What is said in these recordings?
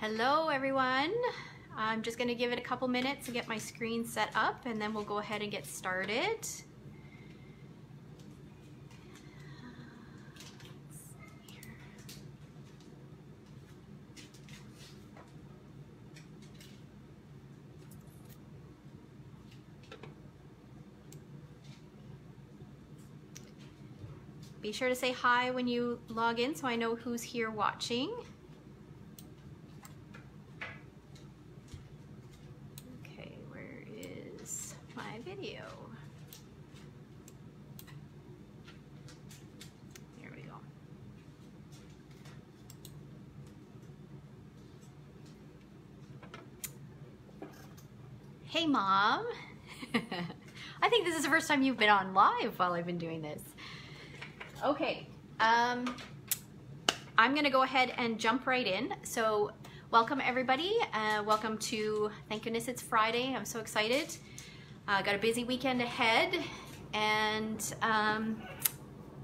Hello everyone. I'm just going to give it a couple minutes to get my screen set up and then we'll go ahead and get started. Be sure to say hi when you log in so I know who's here watching. Okay, where is my video? There we go. Hey Mom. I think this is the first time you've been on live while I've been doing this. Okay, I'm gonna go ahead and jump right in. So welcome everybody, welcome to, thank goodness it's Friday, I'm so excited. Got a busy weekend ahead and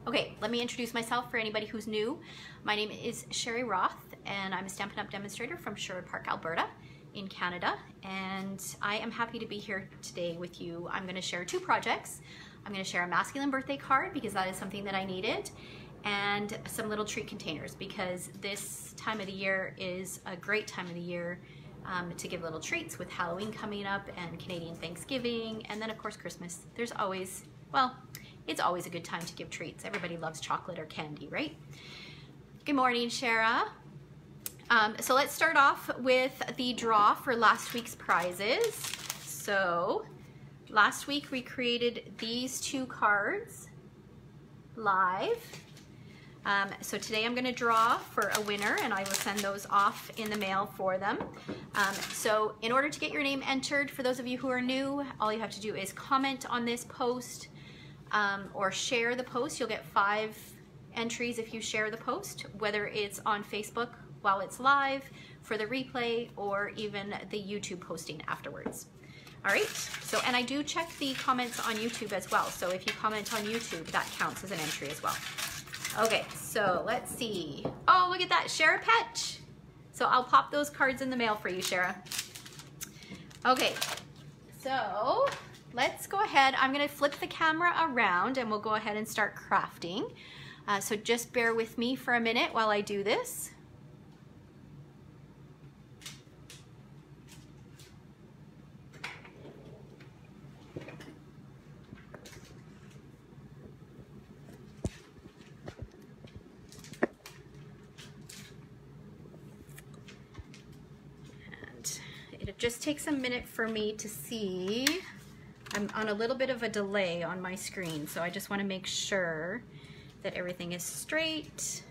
okay, let me introduce myself for anybody who's new. My name is Sherry Roth and I'm a Stampin' Up! Demonstrator from Sherwood Park, Alberta in Canada, and I am happy to be here today with you. I'm gonna share two projects. I'm going to share a masculine birthday card because that is something that I needed, and some little treat containers because this time of the year is a great time of the year to give little treats with Halloween coming up and Canadian Thanksgiving, and then of course Christmas. There's always, well, it's always a good time to give treats. Everybody loves chocolate or candy, right? Good morning, Shara. So let's start off with the draw for last week's prizes. So last week we created these two cards live. So today I'm going to draw for a winner and I will send those off in the mail for them. So in order to get your name entered, for those of you who are new, all you have to do is comment on this post or share the post. You'll get 5 entries if you share the post, whether it's on Facebook while it's live, for the replay, or even the YouTube posting afterwards. All right, so, and I do check the comments on YouTube as well. So if you comment on YouTube, that counts as an entry as well. Okay, so let's see. Oh, look at that, Shara Petch. So I'll pop those cards in the mail for you, Shara. Okay, so let's go ahead. I'm gonna flip the camera around and we'll go ahead and start crafting. So just bear with me for a minute while I do this. It just takes a minute for me to see. I'm on a little bit of a delay on my screen, so I just want to make sure that everything is straight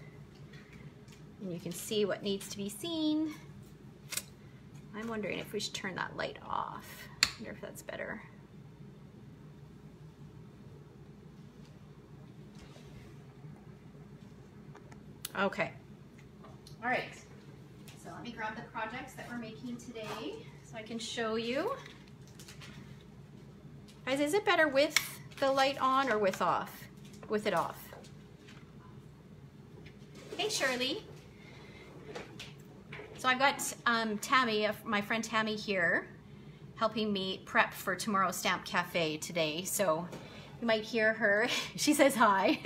and you can see what needs to be seen. I'm wondering if we should turn that light off. I wonder if that's better. Okay. All right. So let me grab the projects that we're making today so I can show you. Guys, is it better with the light on or with off? With it off. Hey, Shirley. So I've got Tammy, my friend Tammy here, helping me prep for tomorrow's Stamp Cafe today. So you might hear her, she says hi.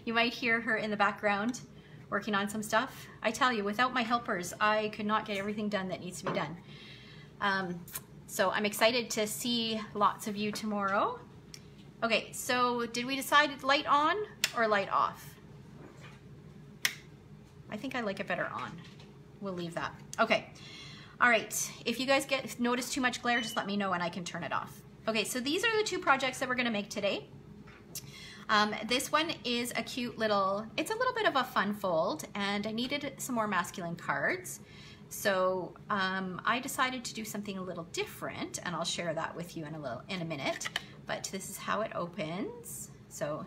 You might hear her in the background working on some stuff. I tell you, without my helpers, I could not get everything done that needs to be done. So I'm excited to see lots of you tomorrow. Okay, so did we decide light on or light off? I think I like it better on. We'll leave that. Okay, all right. If you guys notice too much glare, just let me know and I can turn it off. Okay, so these are the two projects that we're gonna make today. This one is a cute little, it's a little bit of a fun fold, and I needed some more masculine cards. So I decided to do something a little different, and I'll share that with you in a minute. But this is how it opens. So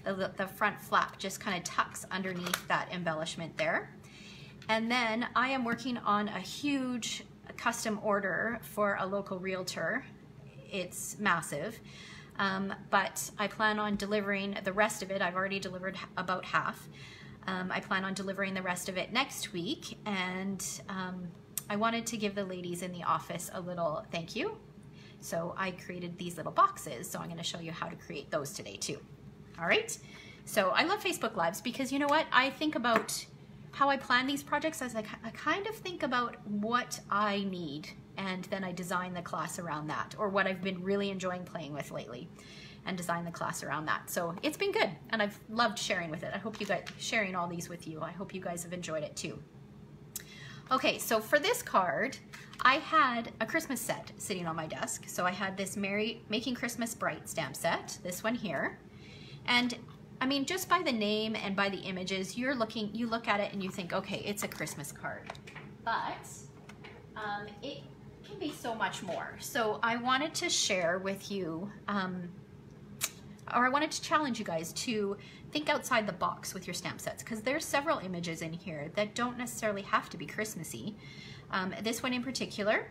the front flap just kind of tucks underneath that embellishment there. And then I am working on a huge custom order for a local realtor. It's massive. But I plan on delivering the rest of it. I've already delivered about half. I plan on delivering the rest of it next week, and I wanted to give the ladies in the office a little thank you. So I created these little boxes. So I'm going to show you how to create those today too. All right. So I love Facebook Lives because you know what? I think about how I plan these projects as I kind of think about what I need, and then I design the class around that, or what I've been really enjoying playing with lately, and design the class around that. So it's been good, and I've loved sharing with it. I hope you guys, sharing all these with you, I hope you guys have enjoyed it too. Okay, so for this card, I had a Christmas set sitting on my desk. So I had this Making Christmas Bright stamp set, this one here. And I mean, just by the name and by the images, you look at it and you think, okay, it's a Christmas card. But it can be so much more. So I wanted to share with you, or I wanted to challenge you guys to think outside the box with your stamp sets, because there's several images in here that don't necessarily have to be Christmassy. This one in particular,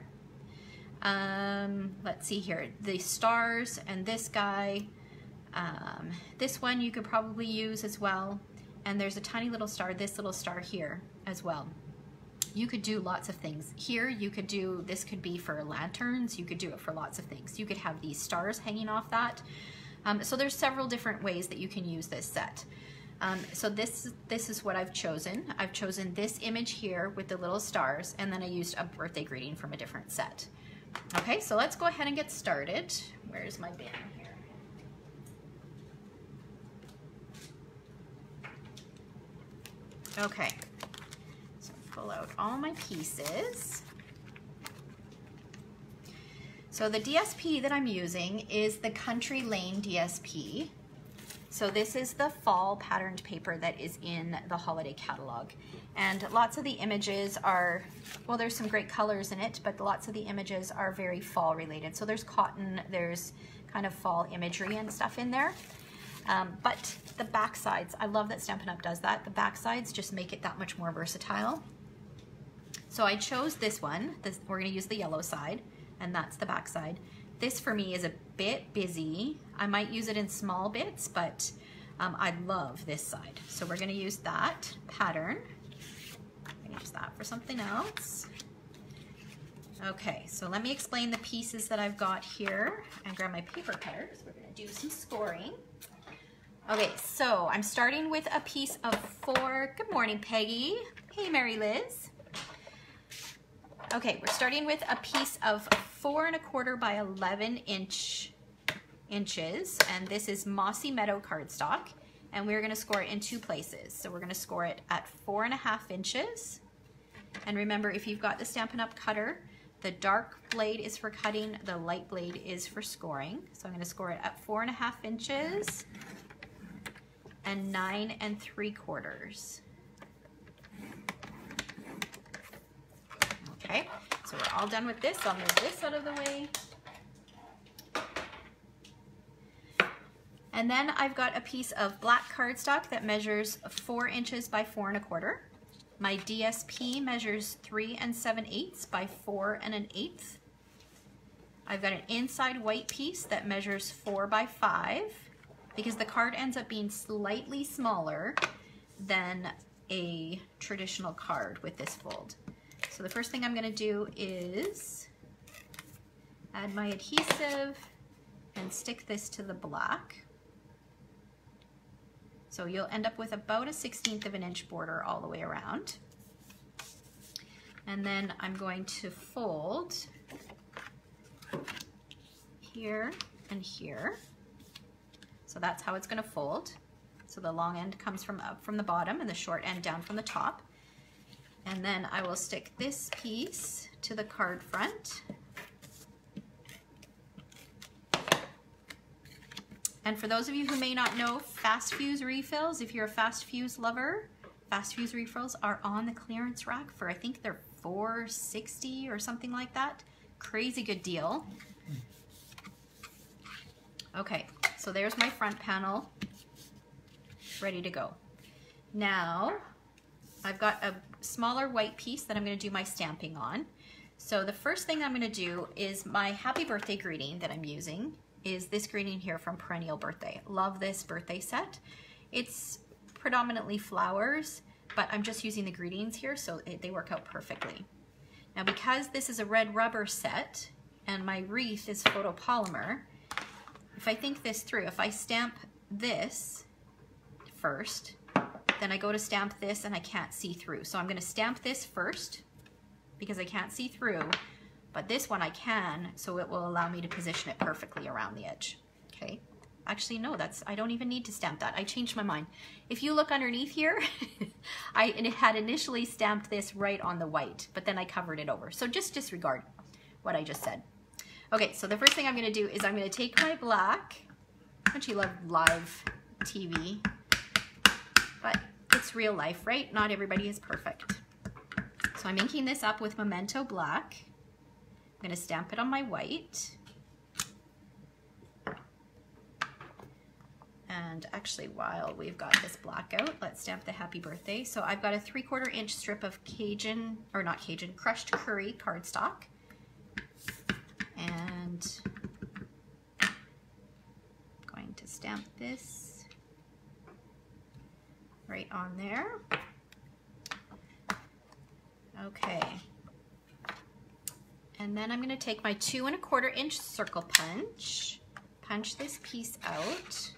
let's see here, the stars and this guy. This one you could probably use as well. And there's a tiny little star, this little star here as well. You could do lots of things. Here you could do, this could be for lanterns, you could do it for lots of things. You could have these stars hanging off that. So there's several different ways that you can use this set. So this is what I've chosen. I've chosen this image here with the little stars, and then I used a birthday greeting from a different set. Okay, so let's go ahead and get started. Where's my bin here? Okay, so pull out all my pieces. So the DSP that I'm using is the Country Lane DSP. So this is the fall patterned paper that is in the holiday catalog. And lots of the images are, well, there's some great colors in it, but lots of the images are very fall related. So there's cotton, there's kind of fall imagery and stuff in there. But the back sides, I love that Stampin' Up! Does that. The back sides just make it that much more versatile. So I chose this one. We're going to use the yellow side, and that's the back side. This for me is a bit busy. I might use it in small bits, but I love this side. So we're going to use that pattern. I'm going to use that for something else. Okay, so let me explain the pieces that I've got here and grab my paper cutter because we're going to do some scoring. Okay, so I'm starting with a piece of 4. Good morning, Peggy. Hey, Mary Liz. Okay, we're starting with a piece of 4 1/4 by 11 inches, and this is Mossy Meadow cardstock, and we're going to score it in 2 places. So we're going to score it at 4 1/2 inches, and remember, if you've got the Stampin' Up! Cutter, the dark blade is for cutting, the light blade is for scoring. So I'm going to score it at 4 1/2 inches. And 9 3/4. Okay, so we're all done with this. I'll move this out of the way. And then I've got a piece of black cardstock that measures 4 inches by 4 1/4. My DSP measures 3 7/8 by 4 1/8. I've got an inside white piece that measures 4 by 5. Because the card ends up being slightly smaller than a traditional card with this fold. So the first thing I'm going to do is add my adhesive and stick this to the black. So you'll end up with about a 1/16 of an inch border all the way around. And then I'm going to fold here and here. So that's how it's going to fold. So the long end comes from up from the bottom and the short end down from the top. And then I will stick this piece to the card front. And for those of you who may not know, Fast Fuse refills, if you're a Fast Fuse lover, Fast Fuse refills are on the clearance rack for, I think they're $4.60 or something like that. Crazy good deal. Okay, so there's my front panel ready to go. Now, I've got a smaller white piece that I'm going to do my stamping on. So the first thing I'm going to do is my happy birthday greeting that I'm using is this greeting here from Perennial Birthday. Love this birthday set. It's predominantly flowers, but I'm just using the greetings here, so they work out perfectly. Now because this is a red rubber set and my wreath is photopolymer, if I think this through, if I stamp this first, then I go to stamp this and I can't see through. So I'm going to stamp this first because I can't see through, but this one I can, so it will allow me to position it perfectly around the edge. Okay. Actually, no, I don't even need to stamp that. I changed my mind. If you look underneath here, I had initially stamped this right on the white, but then I covered it over. So just disregard what I just said. Okay, so the first thing I'm gonna do is I'm gonna take my black. Don't you love live TV? But it's real life, right? Not everybody is perfect. So I'm inking this up with Memento Black. I'm gonna stamp it on my white. And actually, while we've got this black out, let's stamp the happy birthday. So I've got a 3/4 inch strip of Cajun, or not Cajun, crushed curry cardstock. And I'm going to stamp this right on there. Okay. And then I'm going to take my 2 1/4 inch circle punch this piece out.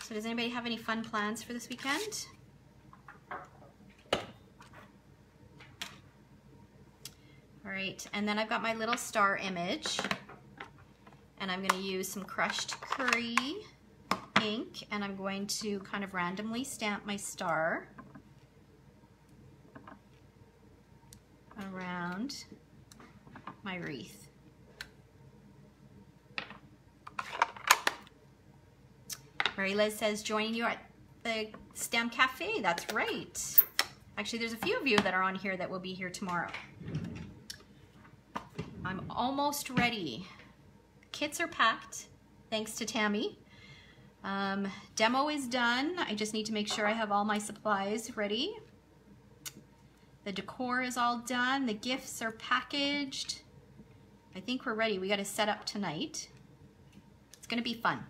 So does anybody have any fun plans for this weekend? All right, and then I've got my little star image, and I'm going to use some crushed curry ink, and I'm going to kind of randomly stamp my star around my wreath. Mary Liz says, joining you at the Stamp Cafe. That's right. Actually, there's a few of you that are on here that will be here tomorrow. I'm almost ready. Kits are packed, thanks to Tammy. Demo is done. I just need to make sure I have all my supplies ready. The decor is all done. The gifts are packaged. I think we're ready. We got to set up tonight. It's going to be fun.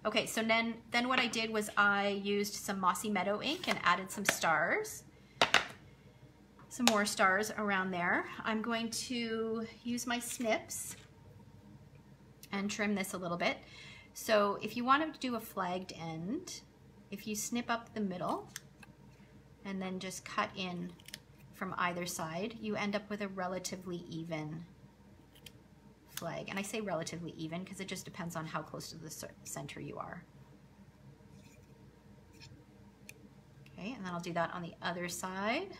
Okay, so then what I did was I used some Mossy Meadow ink and added some stars. Some more stars around there. I'm going to use my snips and trim this a little bit. So if you want to do a flagged end, if you snip up the middle and then just cut in from either side, you end up with a relatively even flag. And I say relatively even because it just depends on how close to the center you are. Okay, and then I'll do that on the other side.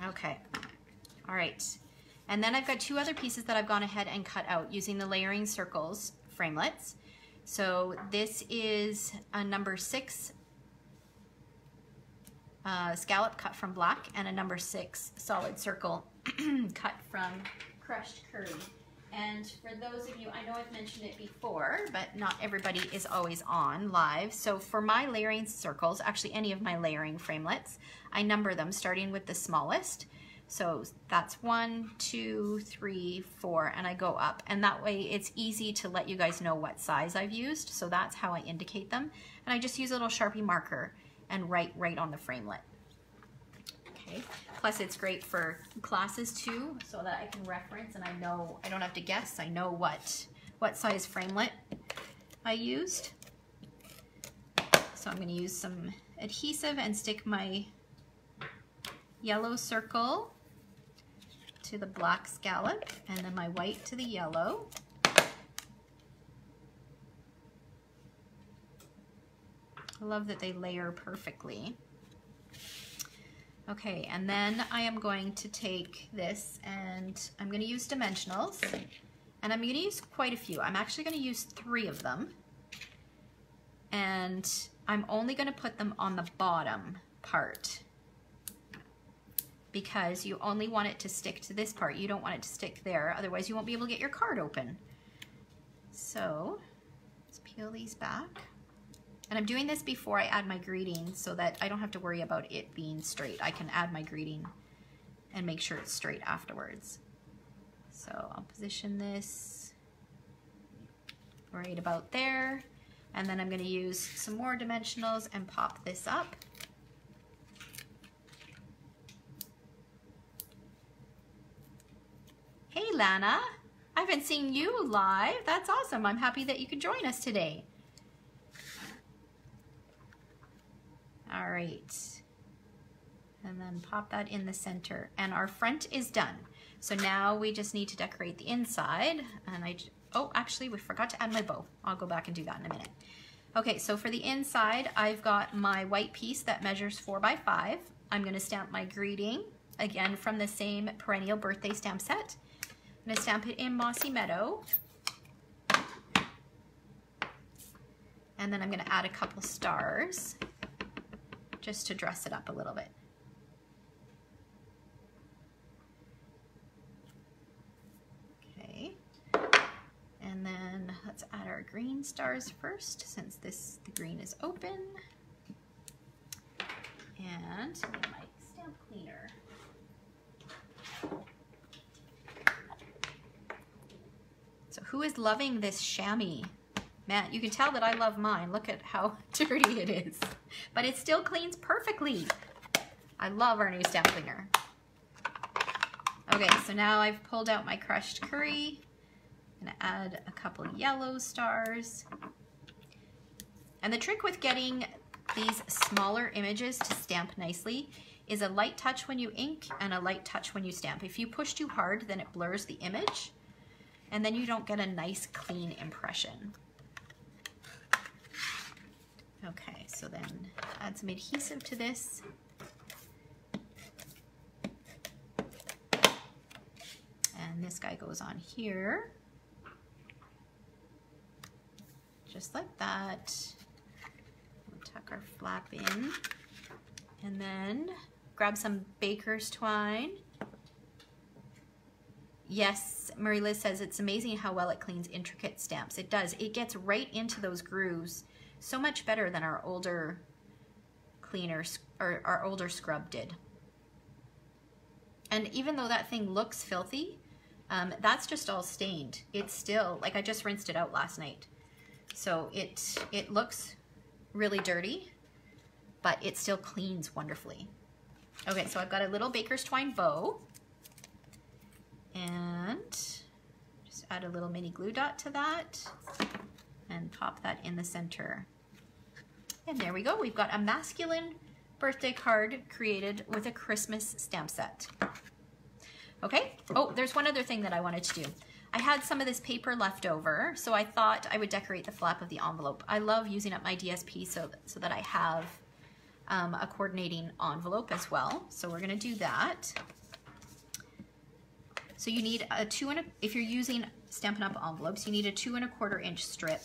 Okay, all right. And then I've got 2 other pieces that I've gone ahead and cut out using the Layering Circles framelits. So this is a number 6 scallop cut from black and a number 6 solid circle cut from crushed curry. And for those of you, I know I've mentioned it before, but not everybody is always on live. So for my layering circles, actually any of my layering framelits, I number them starting with the smallest. So that's 1, 2, 3, 4, and I go up. And that way it's easy to let you guys know what size I've used. So that's how I indicate them. And I just use a little Sharpie marker and write right on the framelit. Okay. Plus it's great for classes too, so that I can reference and I know, I don't have to guess, I know what size framelit I used. So I'm going to use some adhesive and stick my yellow circle to the black scallop and then my white to the yellow. I love that they layer perfectly. Okay, and then I am going to take this and I'm going to use dimensionals, and I'm going to use quite a few. I'm actually going to use 3 of them, and I'm only going to put them on the bottom part because you only want it to stick to this part. You don't want it to stick there, otherwise you won't be able to get your card open. So let's peel these back. And I'm doing this before I add my greeting so that I don't have to worry about it being straight. I can add my greeting and make sure it's straight afterwards. So I'll position this right about there. And then I'm going to use some more dimensionals and pop this up. Hey Lana, I haven't seen you live. That's awesome. I'm happy that you could join us today. All right. And then pop that in the center. And our front is done. So now we just need to decorate the inside. And oh, actually we forgot to add my bow. I'll go back and do that in a minute. Okay, so for the inside, I've got my white piece that measures 4 by 5. I'm gonna stamp my greeting, again from the same perennial birthday stamp set. I'm gonna stamp it in Mossy Meadow. And then I'm gonna add a couple stars just to dress it up a little bit. Okay, and then let's add our green stars first since the green is open. And my stamp cleaner. So who is loving this chamois? Man, you can tell that I love mine. Look at how dirty it is. But it still cleans perfectly. I love our new stamp cleaner. Okay, so now I've pulled out my crushed curry. I'm gonna add a couple yellow stars. And the trick with getting these smaller images to stamp nicely is a light touch when you ink and a light touch when you stamp. If you push too hard, then it blurs the image and then you don't get a nice clean impression. Okay, so then add some adhesive to this. And this guy goes on here. Just like that. We'll tuck our flap in. And then grab some baker's twine. Yes, Marie Liz says it's amazing how well it cleans intricate stamps. It does. It gets right into those grooves so much better than our older cleaners or our older scrub did. And even though that thing looks filthy, that's just all stained. It's still, like I just rinsed it out last night. So it looks really dirty, but it still cleans wonderfully. Okay, so I've got a little baker's twine bow. And just add a little mini glue dot to that and pop that in the center. And there we go. We've got a masculine birthday card created with a Christmas stamp set. Okay. Oh, there's one other thing that I wanted to do. I had some of this paper left over, so I thought I would decorate the flap of the envelope. I love using up my DSP so that I have a coordinating envelope as well. So we're going to do that. So you need a if you're using Stampin' Up! Envelopes, you need a 2 1/4 inch strip.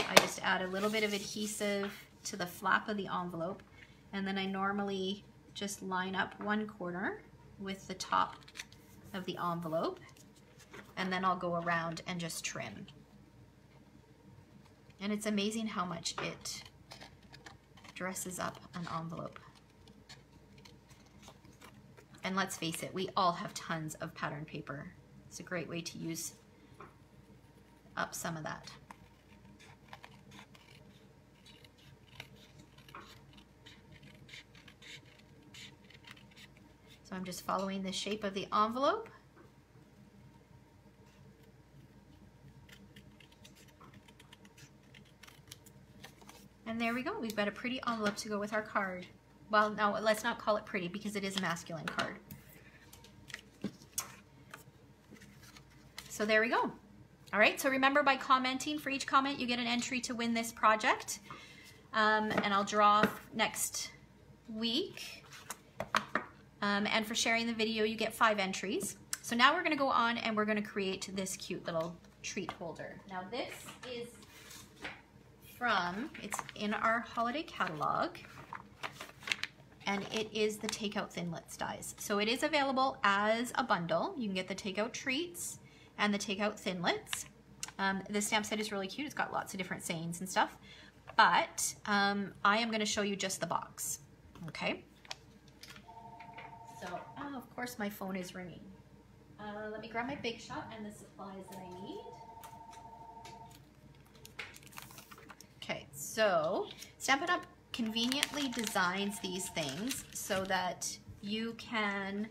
I just add a little bit of adhesive to the flap of the envelope, and then I normally just line up one corner with the top of the envelope, and then I'll go around and just trim. And it's amazing how much it dresses up an envelope. And let's face it, we all have tons of pattern paper. It's a great way to use up some of that. So I'm just following the shape of the envelope. And there we go. We've got a pretty envelope to go with our card. Well, no, let's not call it pretty because it is a masculine card. So there we go. All right, so remember, by commenting, for each comment, you get an entry to win this project. And I'll draw next week. And for sharing the video, you get 5 entries. So now we're gonna go on and we're gonna create this cute little treat holder. Now this is it's in our holiday catalog. And it is the Takeout Thinlits dies. So it is available as a bundle. You can get the Takeout Treats and the Takeout Thinlits. The stamp set is really cute. It's got lots of different sayings and stuff, but I am going to show you just the box. Okay. So, oh, of course my phone is ringing. Let me grab my Big Shot and the supplies that I need. Okay, so Stampin' Up! Conveniently designs these things so that you can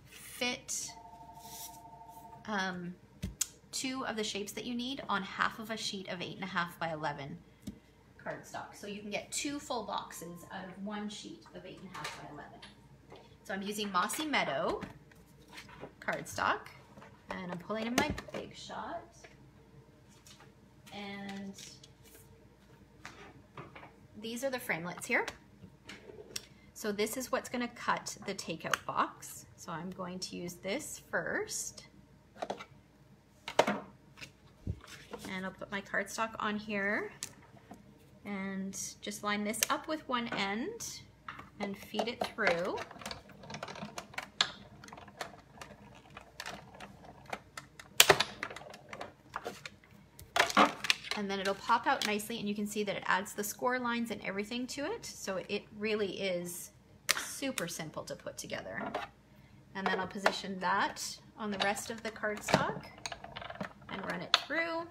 fit 2 of the shapes that you need on half of a sheet of 8.5 by 11 cardstock. So you can get 2 full boxes out of 1 sheet of 8.5 by 11. So I'm using Mossy Meadow cardstock, and I'm pulling in my Big Shot, and these are the framelits here. So this is what's going to cut the takeout box. So I'm going to use this first, and I'll put my cardstock on here and just line this up with one end and feed it through. And then it'll pop out nicely, and you can see that it adds the score lines and everything to it. So it really is super simple to put together. And then I'll position that on the rest of the cardstock and run it through.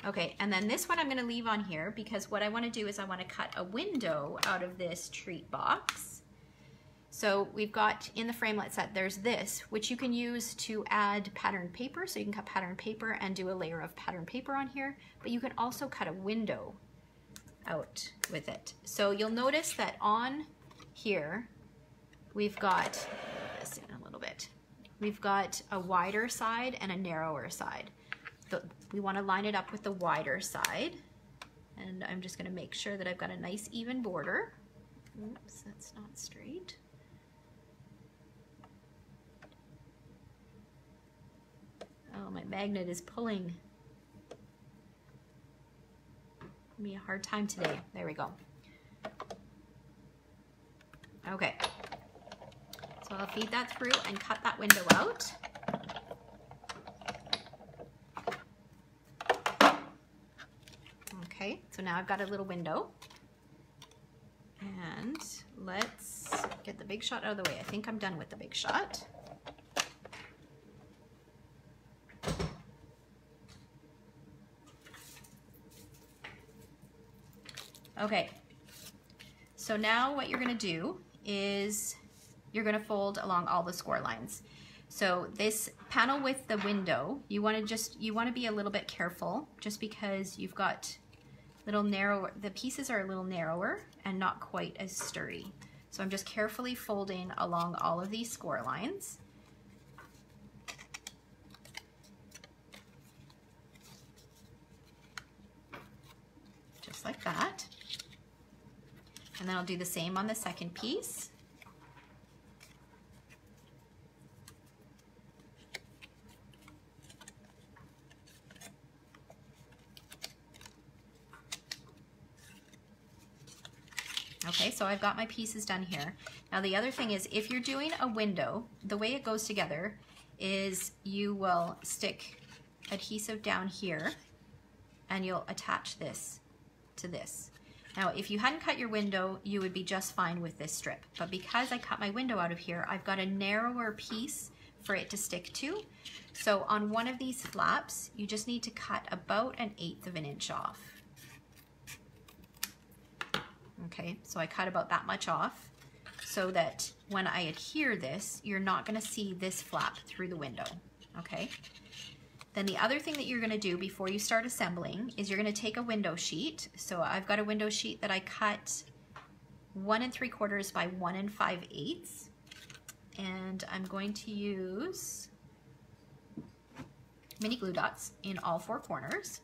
Okay, and then this one I'm going to leave on here because what I want to do is I want to cut a window out of this treat box. So we've got in the framelit set, there's this, which you can use to add patterned paper. So you can cut patterned paper and do a layer of patterned paper on here, but you can also cut a window out with it. So you'll notice that on here, we've got, this in a little bit, we've got a wider side and a narrower side. So we want to line it up with the wider side, and I'm just going to make sure that I've got a nice even border. Oops, that's not straight. Oh, my magnet is pulling me a hard time today. There we go. Okay, so I'll feed that through and cut that window out. Okay, so now I've got a little window, and let's get the Big Shot out of the way. I think I'm done with the Big Shot. Okay, so now what you're going to do is you're going to fold along all the score lines. So this panel with the window, you want to be a little bit careful just because you've got little narrower, the pieces are a little narrower and not quite as sturdy. So I'm just carefully folding along all of these score lines. Just like that. And then I'll do the same on the second piece. Okay, so I've got my pieces done here. Now the other thing is, if you're doing a window, the way it goes together is you will stick adhesive down here and you'll attach this to this. Now, if you hadn't cut your window, you would be just fine with this strip. But because I cut my window out of here, I've got a narrower piece for it to stick to. So on one of these flaps, you just need to cut about 1/8 of an inch off. Okay, so I cut about that much off so that when I adhere this, you're not going to see this flap through the window. Okay. Then the other thing that you're going to do before you start assembling is you're going to take a window sheet. So I've got a window sheet that I cut 1 3/4 by 1 5/8, and I'm going to use mini glue dots in all 4 corners.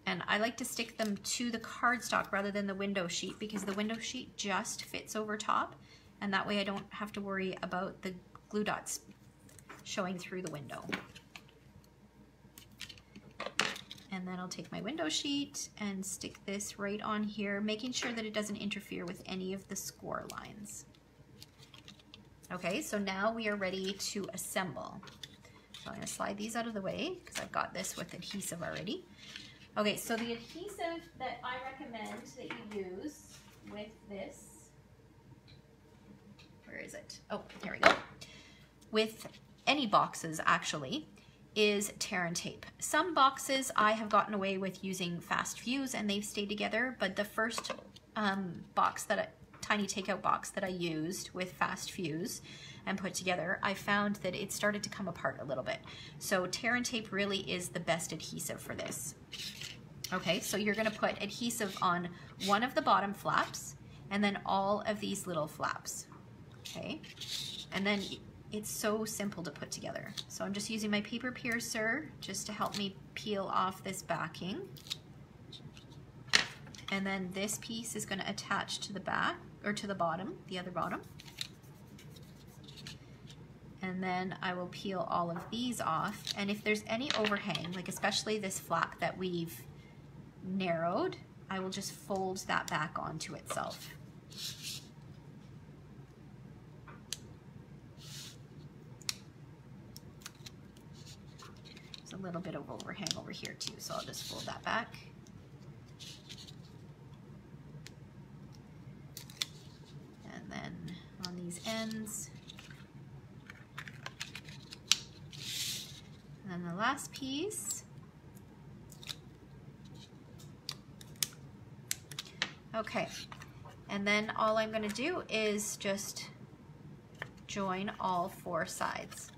And I like to stick them to the cardstock rather than the window sheet because the window sheet just fits over top, and that way I don't have to worry about the glue dots showing through the window. And then I'll take my window sheet and stick this right on here, making sure that it doesn't interfere with any of the score lines. Okay, so now we are ready to assemble. So I'm going to slide these out of the way because I've got this with adhesive already. Okay, so the adhesive that I recommend that you use with this, where is it? Oh, here we go. With any boxes actually, is tear and tape. Some boxes I have gotten away with using fast fuse and they've stayed together, but the first tiny takeout box that I used with fast fuse and put together, I found that it started to come apart a little bit. So tear and tape really is the best adhesive for this. Okay, so you're gonna put adhesive on one of the bottom flaps and then all of these little flaps, okay? And then it's so simple to put together. So I'm just using my paper piercer just to help me peel off this backing. And then this piece is going to attach to the back, or to the bottom, the other bottom. And then I will peel all of these off. And if there's any overhang, like especially this flap that we've narrowed, I will just fold that back onto itself. There's a little bit of overhang over here too, so I'll just fold that back. And then on these ends. And then the last piece. Okay, and then all I'm going to do is just join all four sides.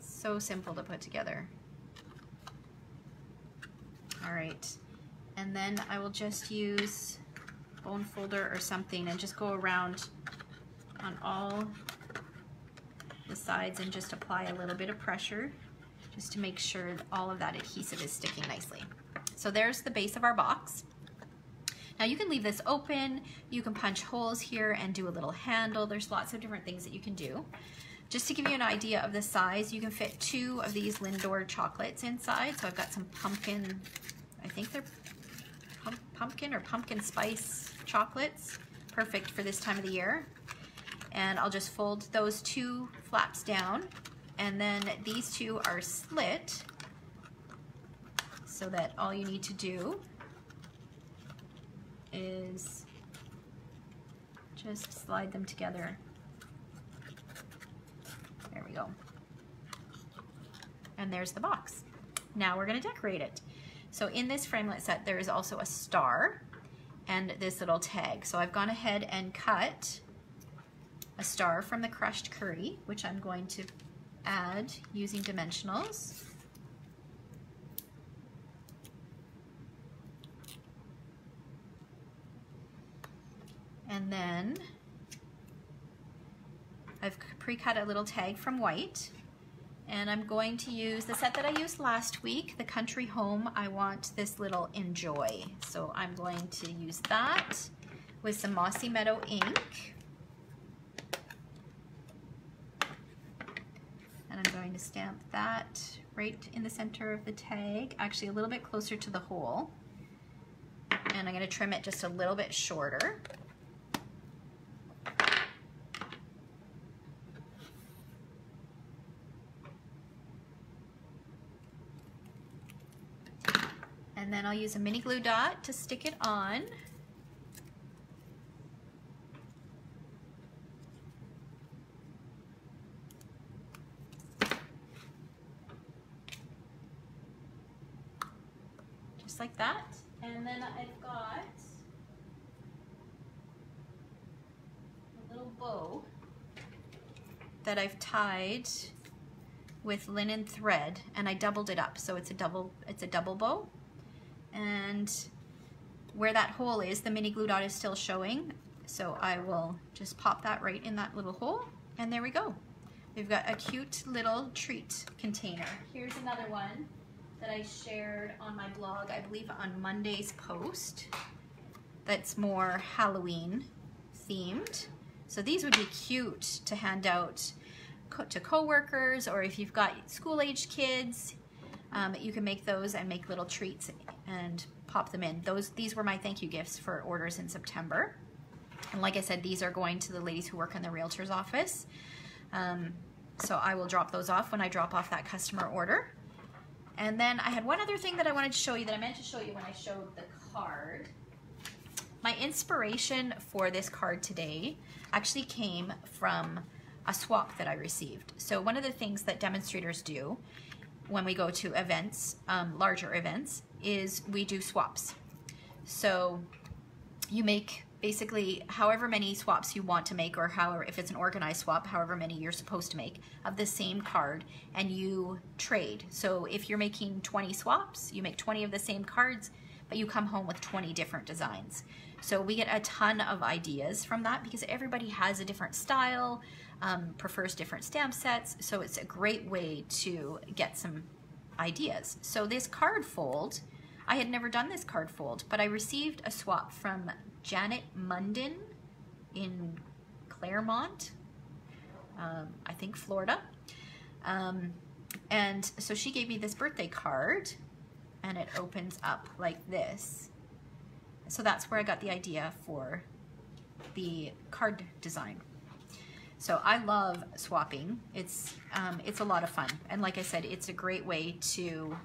So simple to put together. All right, and then I will just use bone folder or something and just go around on all the sides and just apply a little bit of pressure just to make sure that all of that adhesive is sticking nicely. So there's the base of our box. Now you can leave this open, you can punch holes here and do a little handle. There's lots of different things that you can do. Just to give you an idea of the size, you can fit 2 of these Lindor chocolates inside. So I've got some pumpkin, I think they're pumpkin or pumpkin spice chocolates. Perfect for this time of the year. And I'll just fold those 2 flaps down. And then these 2 are slit so that all you need to do is just slide them together. There we go. And there's the box. Now we're going to decorate it. So in this framelit set there is also a star and this little tag. So I've gone ahead and cut a star from the crushed curry, which I'm going to add using dimensionals. And then I've pre-cut a little tag from white, and I'm going to use the set that I used last week, the Country Home. I want this little Enjoy. So I'm going to use that with some Mossy Meadow ink. And I'm going to stamp that right in the center of the tag, actually a little bit closer to the hole. And I'm going to trim it just a little bit shorter. And then I'll use a mini glue dot to stick it on. Just like that. And then I've got a little bow that I've tied with linen thread, and I doubled it up so it's a double bow. And where that hole is, the mini glue dot is still showing, so I will just pop that right in that little hole, and there we go. They've got a cute little treat container. Here's another one that I shared on my blog, I believe on Monday's post, that's more Halloween themed. So these would be cute to hand out to coworkers, or if you've got school-aged kids, you can make those and make little treats and pop them in. These were my thank you gifts for orders in September. And like I said, these are going to the ladies who work in the realtor's office. So I will drop those off when I drop off that customer order. And then I had one other thing that I wanted to show you that I meant to show you when I showed the card. My inspiration for this card today actually came from a swap that I received. So one of the things that demonstrators do when we go to events, larger events, is we do swaps. So you make basically however many swaps you want to make, or however, if it's an organized swap, however many you're supposed to make of the same card, and you trade. So if you're making 20 swaps, you make 20 of the same cards, but you come home with 20 different designs. So we get a ton of ideas from that because everybody has a different style, prefers different stamp sets. So it's a great way to get some ideas. So this card fold, I had never done this card fold, but I received a swap from Janet Munden in Claremont, I think Florida. And so she gave me this birthday card, and it opens up like this. So that's where I got the idea for the card design. So I love swapping. It's a lot of fun. And like I said, it's a great way to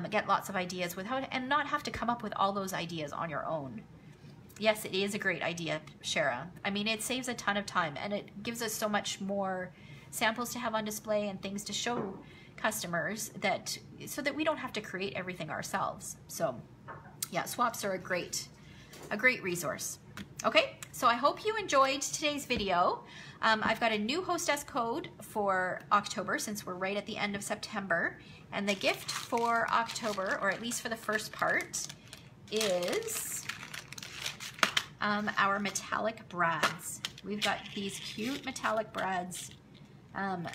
get lots of ideas without, and not have to come up with all those ideas on your own. Yes, it is a great idea, Shara. I mean, it saves a ton of time, and it gives us so much more samples to have on display and things to show customers, that so that we don't have to create everything ourselves. So yeah, swaps are a great resource. Okay, so I hope you enjoyed today's video. I've got a new hostess code for October, since we're right at the end of September, and the gift for October, or at least for the first part, is our metallic brads. We've got these cute metallic brads. And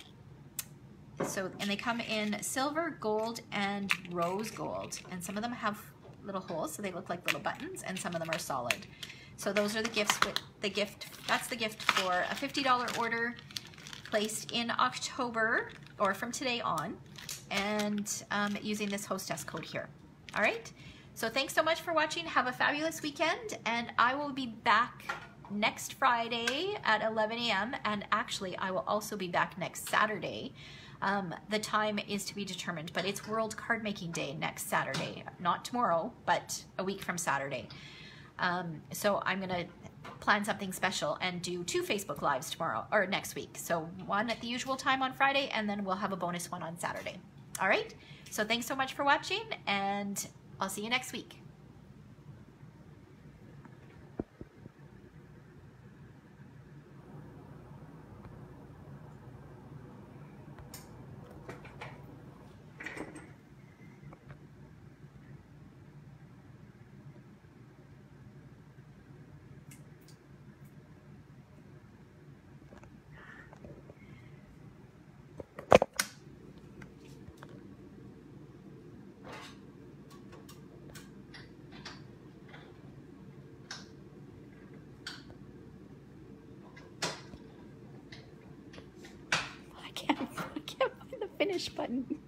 they come in silver, gold, and rose gold. And some of them have little holes, so they look like little buttons, and some of them are solid. So those are the gifts with the gift. That's the gift for a $50 order placed in October, or from today on, and using this hostess code here. All right. So thanks so much for watching. Have a fabulous weekend, and I will be back next Friday at 11 a.m. and actually I will also be back next Saturday. The time is to be determined, but it's World Card Making Day next Saturday. Not tomorrow, but a week from Saturday. So I'm gonna plan something special and do 2 Facebook Lives tomorrow, or next week. So one at the usual time on Friday, and then we'll have a bonus one on Saturday. All right, so thanks so much for watching, and I'll see you next week. I can't find the finish button.